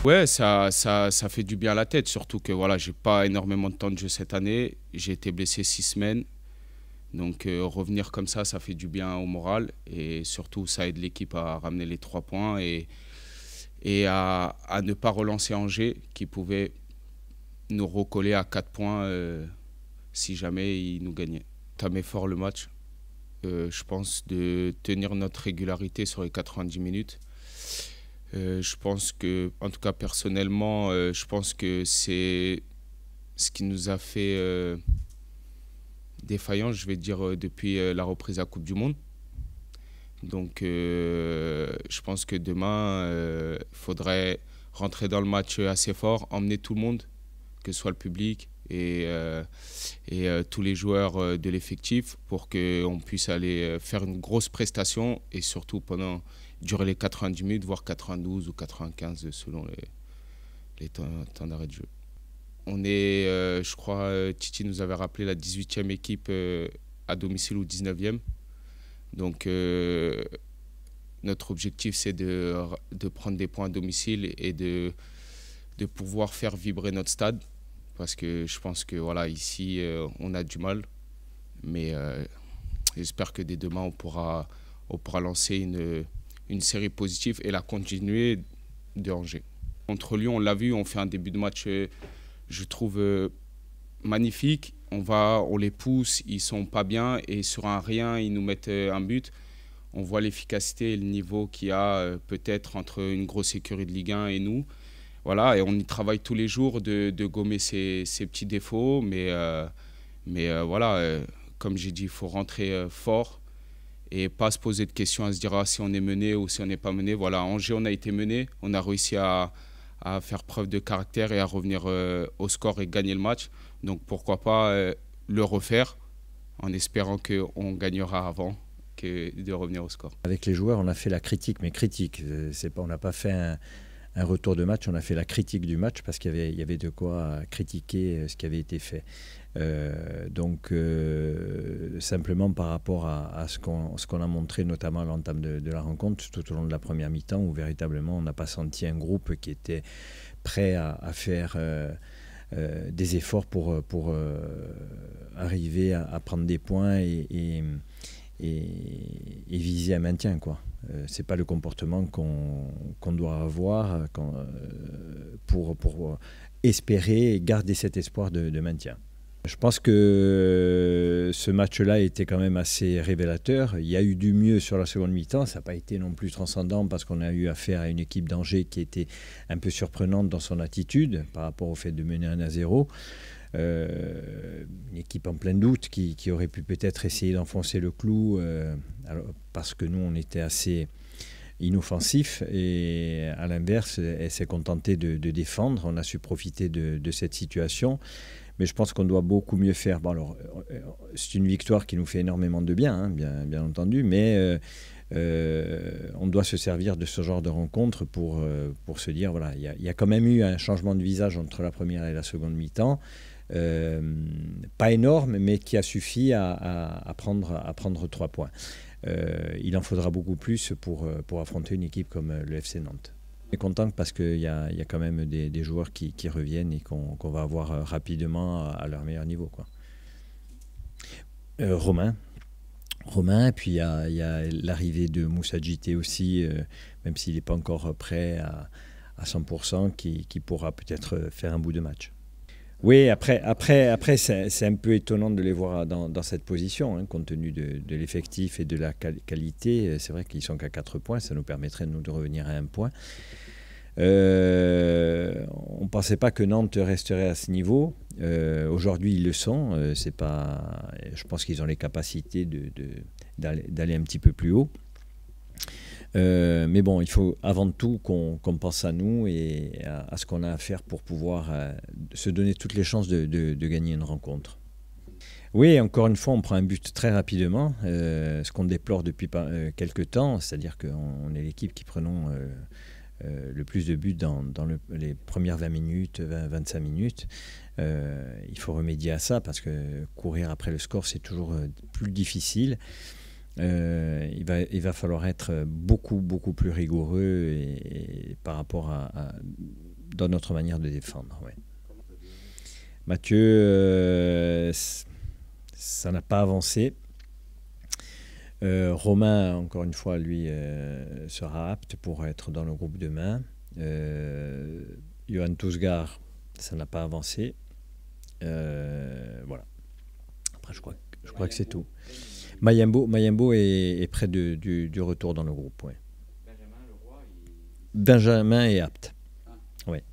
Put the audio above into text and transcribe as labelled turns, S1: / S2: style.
S1: Ouais, ça fait du bien à la tête, surtout que voilà, j'ai pas énormément de temps de jeu cette année. J'ai été blessé 6 semaines. Donc revenir comme ça fait du bien au moral. Et surtout, ça aide l'équipe à ramener les 3 points et à ne pas relancer Angers, qui pouvait nous recoller à 4 points si jamais ils nous gagnaient. Tamé fort le match. Je pense de tenir notre régularité sur les 90 minutes. Je pense que, en tout cas personnellement, je pense que c'est ce qui nous a fait défaillant, je vais dire, depuis la reprise à Coupe du Monde. Donc je pense que demain, il faudrait rentrer dans le match assez fort, emmener tout le monde, que ce soit le public et tous les joueurs de l'effectif, pour qu'on puisse aller faire une grosse prestation et surtout durer les 90 minutes, voire 92 ou 95 selon les temps d'arrêt de jeu. On est, je crois, Titi nous avait rappelé la 18e équipe à domicile ou 19e. Donc notre objectif, c'est de prendre des points à domicile et de pouvoir faire vibrer notre stade. Parce que je pense que voilà, ici, on a du mal. Mais j'espère que dès demain, on pourra lancer une série positive et la continuer de Angers. Contre Lyon, on l'a vu, on fait un début de match, je trouve, magnifique. On les pousse, ils sont pas bien et sur un rien, ils nous mettent un but. On voit l'efficacité et le niveau qu'il y a peut-être entre une grosse écurie de Ligue 1 et nous. Voilà, et on y travaille tous les jours de gommer ces petits défauts. Mais voilà, comme j'ai dit, il faut rentrer fort et pas se poser de questions à se dire si on est mené ou si on n'est pas mené. Voilà, à Angers, on a été mené. On a réussi à faire preuve de caractère et à revenir au score et gagner le match. Donc pourquoi pas le refaire en espérant qu'on gagnera avant que de revenir au score.
S2: Avec les joueurs, on a fait la critique, mais critique. On n'a pas fait un retour de match, on a fait la critique du match parce qu'il y avait de quoi critiquer ce qui avait été fait. Simplement par rapport à ce qu'on a montré, notamment à l'entame de la rencontre, tout au long de la première mi-temps, où véritablement on n'a pas senti un groupe qui était prêt à faire des efforts pour arriver à prendre des points et viser un maintien, quoi. C'est pas le comportement qu'on doit avoir pour espérer et garder cet espoir de maintien. Je pense que ce match-là était quand même assez révélateur. Il y a eu du mieux sur la seconde mi-temps. Ça n'a pas été non plus transcendant parce qu'on a eu affaire à une équipe d'Angers qui était un peu surprenante dans son attitude par rapport au fait de mener 1-0. Une équipe en plein doute qui aurait pu peut-être essayer d'enfoncer le clou parce que nous, on était assez inoffensif et à l'inverse, elle s'est contentée de défendre. On a su profiter de cette situation. Mais je pense qu'on doit beaucoup mieux faire. Bon, alors, c'est une victoire qui nous fait énormément de bien, hein, bien entendu, mais on doit se servir de ce genre de rencontre pour se dire, voilà, il y a quand même eu un changement de visage entre la première et la seconde mi-temps. Pas énorme, mais qui a suffi à prendre 3 points. Il en faudra beaucoup plus pour affronter une équipe comme le FC Nantes. On est content parce qu'il y a quand même des joueurs qui reviennent et qu'on va avoir rapidement à leur meilleur niveau, quoi. Romain, et puis il y a l'arrivée de Moussa Djité aussi, même s'il n'est pas encore prêt à 100%, qui pourra peut-être faire un bout de match. Oui, après c'est un peu étonnant de les voir dans cette position, hein, compte tenu de l'effectif et de la qualité. C'est vrai qu'ils sont qu'à 4 points, ça nous permettrait de revenir à 1 point. On ne pensait pas que Nantes resterait à ce niveau. Aujourd'hui, ils le sont. Je pense qu'ils ont les capacités d'aller un petit peu plus haut. Mais bon, il faut avant tout qu'on pense à nous et à ce qu'on a à faire pour pouvoir se donner toutes les chances de gagner une rencontre. Oui, encore une fois, on prend un but très rapidement, ce qu'on déplore depuis quelques temps, c'est-à-dire qu'on est l'équipe qui prenons le plus de buts dans les premières 20 minutes, 25 minutes. Il faut remédier à ça parce que courir après le score, c'est toujours plus difficile. Il va falloir être beaucoup plus rigoureux et par rapport dans notre manière de défendre. Ouais. Mathieu, ça n'a pas avancé. Romain, encore une fois, lui, sera apte pour être dans le groupe demain. Johan Tousgar, ça n'a pas avancé. Voilà. Après, je crois que c'est tout. Mayembo est près du retour dans le groupe. Ouais. Benjamin est apte. Ouais.